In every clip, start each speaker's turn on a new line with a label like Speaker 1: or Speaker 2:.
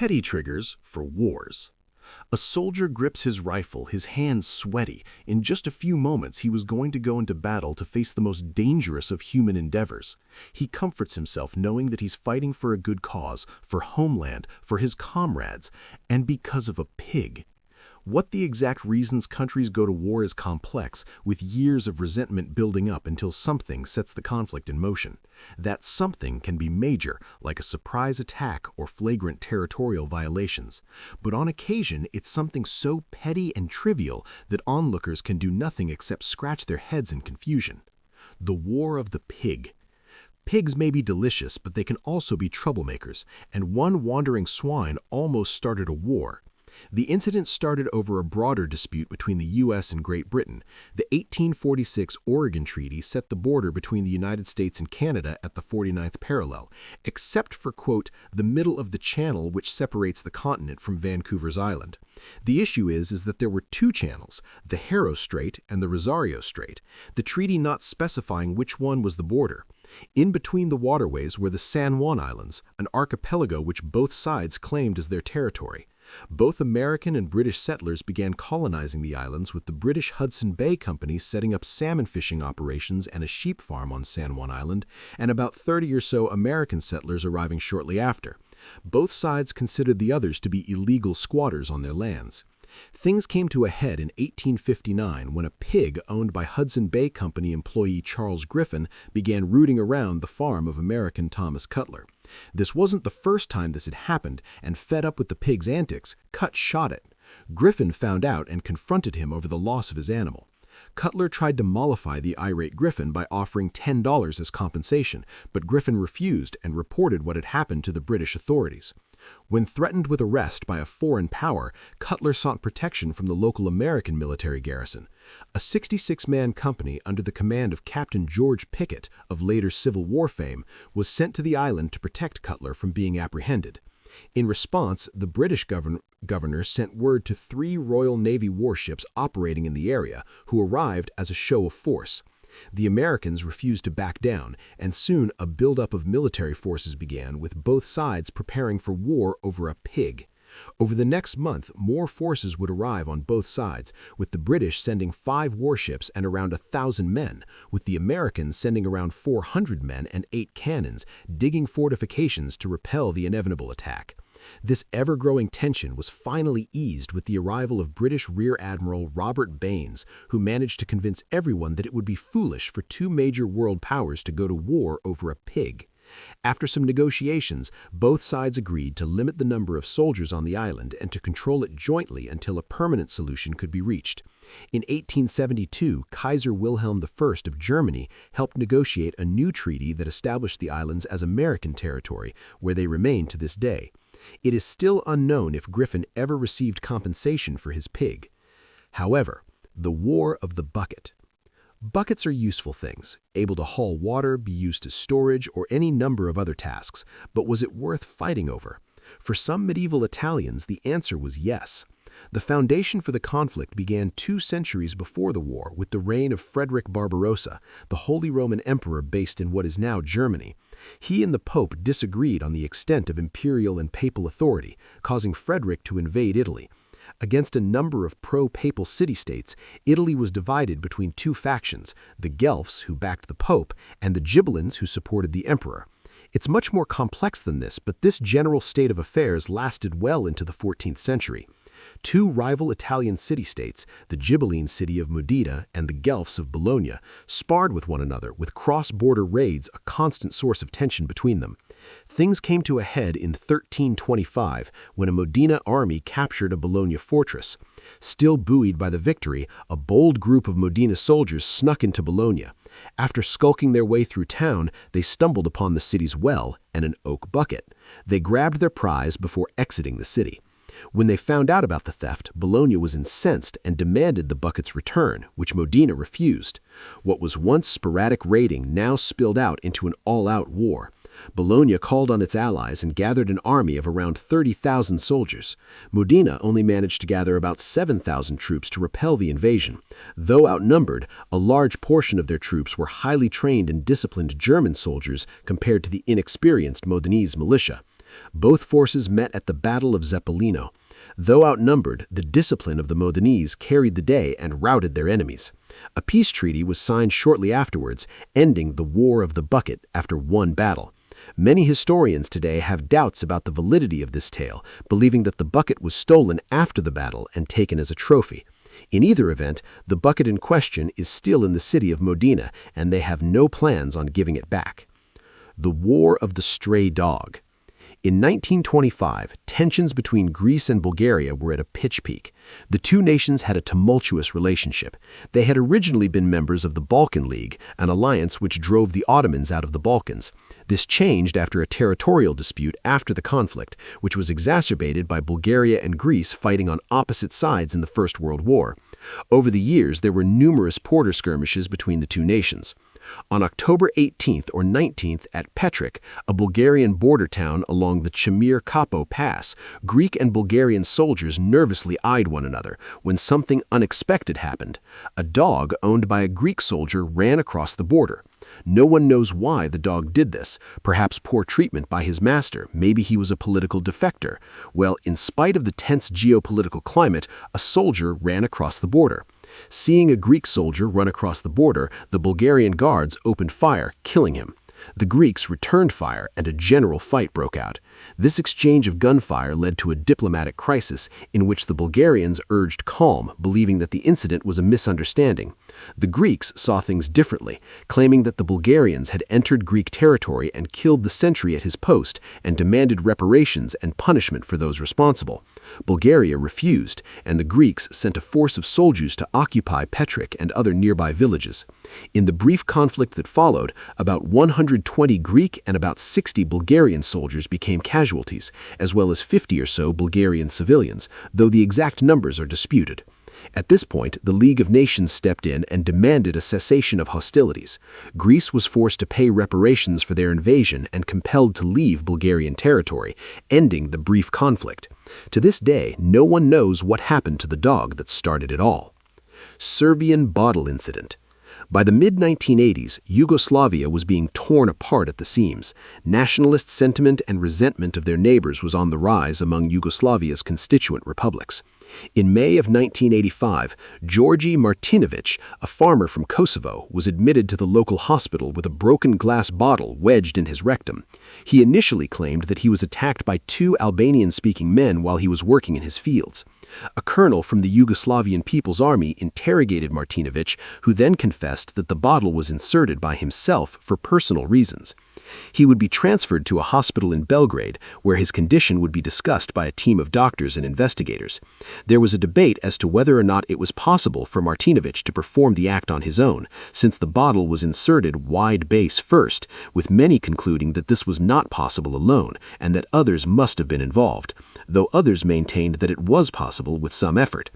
Speaker 1: Petty triggers for wars. A soldier grips his rifle, his hands sweaty. In just a few moments, he was going to go into battle to face the most dangerous of human endeavors. He comforts himself knowing that he's fighting for a good cause, for homeland, for his comrades, and because of a pig. What the exact reasons countries go to war is complex, with years of resentment building up until something sets the conflict in motion. That something can be major, like a surprise attack or flagrant territorial violations. But on occasion, it's something so petty and trivial that onlookers can do nothing except scratch their heads in confusion. The War of the Pig. Pigs may be delicious, but they can also be troublemakers, and one wandering swine almost started a war. The incident started over a broader dispute between the U.S. and Great Britain. The 1846 Oregon Treaty set the border between the United States and Canada at the 49th parallel, except for, quote, the middle of the channel which separates the continent from Vancouver's Island. The issue is that there were two channels, the Haro Strait and the Rosario Strait, the treaty not specifying which one was the border. In between the waterways were the San Juan Islands, an archipelago which both sides claimed as their territory. Both American and British settlers began colonizing the islands, with the British Hudson Bay Company setting up salmon fishing operations and a sheep farm on San Juan Island, and about 30 or so American settlers arriving shortly after. Both sides considered the others to be illegal squatters on their lands. Things came to a head in 1859 when a pig owned by Hudson Bay Company employee Charles Griffin began rooting around the farm of American Thomas Cutler. This wasn't the first time this had happened, and fed up with the pig's antics, Cut shot it. Griffin found out and confronted him over the loss of his animal. Cutler tried to mollify the irate Griffin by offering $10 as compensation, but Griffin refused and reported what had happened to the British authorities. When threatened with arrest by a foreign power, Cutler sought protection from the local American military garrison. A 66-man company under the command of Captain George Pickett, of later Civil War fame, was sent to the island to protect Cutler from being apprehended. In response, the British governor sent word to 3 Royal Navy warships operating in the area, who arrived as a show of force. The Americans refused to back down, and soon a buildup of military forces began, with both sides preparing for war over a pig. Over the next month, more forces would arrive on both sides, with the British sending 5 warships and around 1,000 men, with the Americans sending around 400 men and 8 cannons, digging fortifications to repel the inevitable attack. This ever-growing tension was finally eased with the arrival of British Rear Admiral Robert Baines, who managed to convince everyone that it would be foolish for 2 major world powers to go to war over a pig. After some negotiations, both sides agreed to limit the number of soldiers on the island and to control it jointly until a permanent solution could be reached. In 1872, Kaiser Wilhelm I of Germany helped negotiate a new treaty that established the islands as American territory, where they remain to this day. It is still unknown if Griffin ever received compensation for his pig. However, the War of the Bucket. Buckets are useful things, able to haul water, be used as storage, or any number of other tasks, but was it worth fighting over? For some medieval Italians, the answer was yes. The foundation for the conflict began 2 centuries before the war with the reign of Frederick Barbarossa, the Holy Roman Emperor based in what is now Germany. He and the Pope disagreed on the extent of imperial and papal authority, causing Frederick to invade Italy. Against a number of pro-papal city-states, Italy was divided between 2 factions, the Guelphs, who backed the Pope, and the Ghibellines, who supported the Emperor. It's much more complex than this, but this general state of affairs lasted well into the 14th century. 2 rival Italian city-states, the Ghibelline city of Modena and the Guelphs of Bologna, sparred with one another, with cross-border raids a constant source of tension between them. Things came to a head in 1325 when a Modena army captured a Bologna fortress. Still buoyed by the victory, a bold group of Modena soldiers snuck into Bologna. After skulking their way through town, they stumbled upon the city's well and an oak bucket. They grabbed their prize before exiting the city. When they found out about the theft, Bologna was incensed and demanded the bucket's return, which Modena refused. What was once sporadic raiding now spilled out into an all-out war. Bologna called on its allies and gathered an army of around 30,000 soldiers. Modena only managed to gather about 7,000 troops to repel the invasion. Though outnumbered, a large portion of their troops were highly trained and disciplined German soldiers compared to the inexperienced Modenese militia.
Speaker 2: Both forces met at the Battle of Zeppelino. Though outnumbered, the discipline of the Modenese carried the day and routed their enemies. A peace treaty was signed shortly afterwards, ending the War of the Bucket after one battle. Many historians today have doubts about the validity of this tale, believing that the bucket was stolen after the battle and taken as a trophy. In either event, the bucket in question is still in the city of Modena, and they have no plans on giving it back. The War of the Stray Dog. In 1925, tensions between Greece and Bulgaria were at a pitch peak. The two nations had a tumultuous relationship. They had originally been members of the Balkan League, an alliance which drove the Ottomans out of the Balkans. This changed after a territorial dispute after the conflict, which was exacerbated by Bulgaria and Greece fighting on opposite sides in the First World War. Over the years, there were numerous border skirmishes between the two nations. On October 18th or 19th at Petric, a Bulgarian border town along the Chimir-Kapo Pass, Greek and Bulgarian soldiers nervously eyed one another when something unexpected happened. A dog owned by a Greek soldier ran across the border. No one knows why the dog did this, perhaps poor treatment by his master, maybe he was a political defector. Well, in spite of the tense geopolitical climate, a soldier ran across the border. Seeing a Greek soldier run across the border, the Bulgarian guards opened fire, killing him. The Greeks returned fire and a general fight broke out. This exchange of gunfire led to a diplomatic crisis in which the Bulgarians urged calm, believing that the incident was a misunderstanding. The Greeks saw things differently, claiming that the Bulgarians had entered Greek territory and killed the sentry at his post and demanded reparations and punishment for those responsible. Bulgaria refused, and the Greeks sent a force of soldiers to occupy Petric and other nearby villages. In the brief conflict that followed, about 120 Greek and about 60 Bulgarian soldiers became casualties, as well as 50 or so Bulgarian civilians, though the exact numbers are disputed. At this point, the League of Nations stepped in and demanded a cessation of hostilities. Greece was forced to pay reparations for their invasion and compelled to leave Bulgarian territory, ending the brief conflict. To this day, no one knows what happened to the dog that started it all. Serbian bottle incident. By the mid-1980s, Yugoslavia was being torn apart at the seams. Nationalist sentiment and resentment of their neighbors was on the rise among Yugoslavia's constituent republics. In May of 1985, Georgi Martinovic, a farmer from Kosovo, was admitted to the local hospital with a broken glass bottle wedged in his rectum. He initially claimed that he was attacked by two Albanian-speaking men while he was working in his fields. A colonel from the Yugoslavian People's Army interrogated Martinovic, who then confessed that the bottle was inserted by himself for personal reasons. He would be transferred to a hospital in Belgrade, where his condition would be discussed by a team of doctors and investigators. There was a debate as to whether or not it was possible for Martinovic to perform the act on his own, since the bottle was inserted wide base first, with many concluding that this was not possible alone, and that others must have been involved, though others maintained that it was possible with some effort.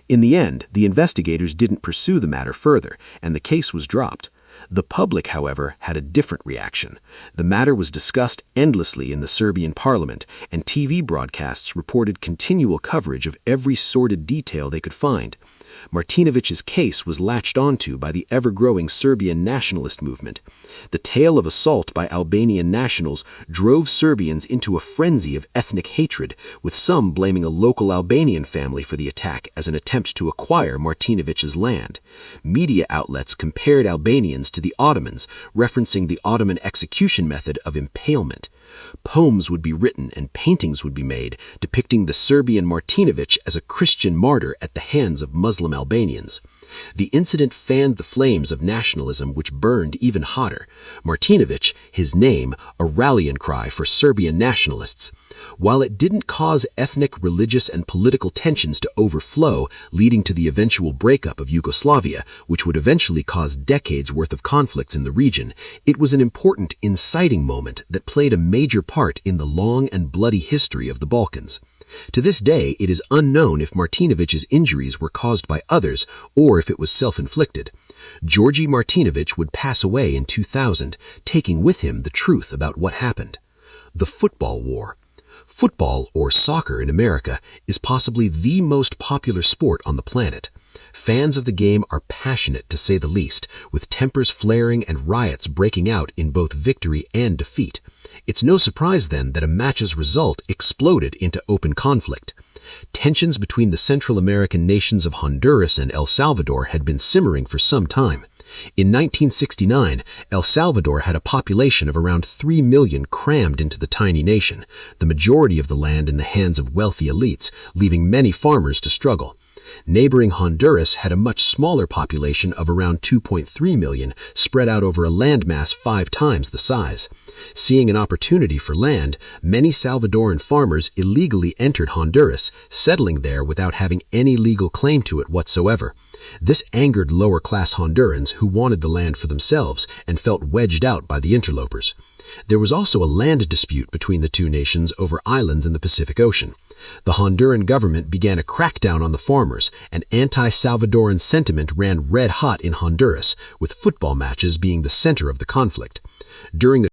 Speaker 2: In the end, the investigators didn't pursue the matter further, and the case was dropped. The public, however, had a different reaction. The matter was discussed endlessly in the Serbian parliament, and TV broadcasts reported continual coverage of every sordid detail they could find. Martinovic's case was latched onto by the ever-growing Serbian nationalist movement. The tale of assault by Albanian nationals drove Serbians into a frenzy of ethnic hatred, with some blaming a local Albanian family for the attack as an attempt to acquire Martinovic's land. Media outlets compared Albanians to the Ottomans, referencing the Ottoman execution method of impalement. Poems would be written and paintings would be made depicting the Serbian Martinovic as a Christian martyr at the hands of Muslim Albanians. The incident fanned the flames of nationalism, which burned even hotter. Martinovic, his name, a rallying cry for Serbian nationalists. While it didn't cause ethnic, religious, and political tensions to overflow, leading to the eventual breakup of Yugoslavia, which would eventually cause decades' worth of conflicts in the region, it was an important inciting moment that played a major part in the long and bloody history of the Balkans. To this day, it is unknown if Martinovic's injuries were caused by others or if it was self-inflicted. Georgi Martinovic would pass away in 2000, taking with him the truth about what happened. The Football War. Football, or soccer in America, is possibly the most popular sport on the planet. Fans of the game are passionate, to say the least, with tempers flaring and riots breaking out in both victory and defeat. It's no surprise then that a match's result exploded into open conflict. Tensions between the Central American nations of Honduras and El Salvador had been simmering for some time. In 1969, El Salvador had a population of around 3 million crammed into the tiny nation, the majority of the land in the hands of wealthy elites, leaving many farmers to struggle. Neighboring Honduras had a much smaller population of around 2.3 million, spread out over a landmass 5 times the size. Seeing an opportunity for land, many Salvadoran farmers illegally entered Honduras, settling there without having any legal claim to it whatsoever. This angered lower-class Hondurans who wanted the land for themselves and felt wedged out by the interlopers. There was also a land dispute between the two nations over islands in the Pacific Ocean. The Honduran government began a crackdown on the farmers, and anti-Salvadoran sentiment ran red hot in Honduras, with football matches being the center of the conflict. During the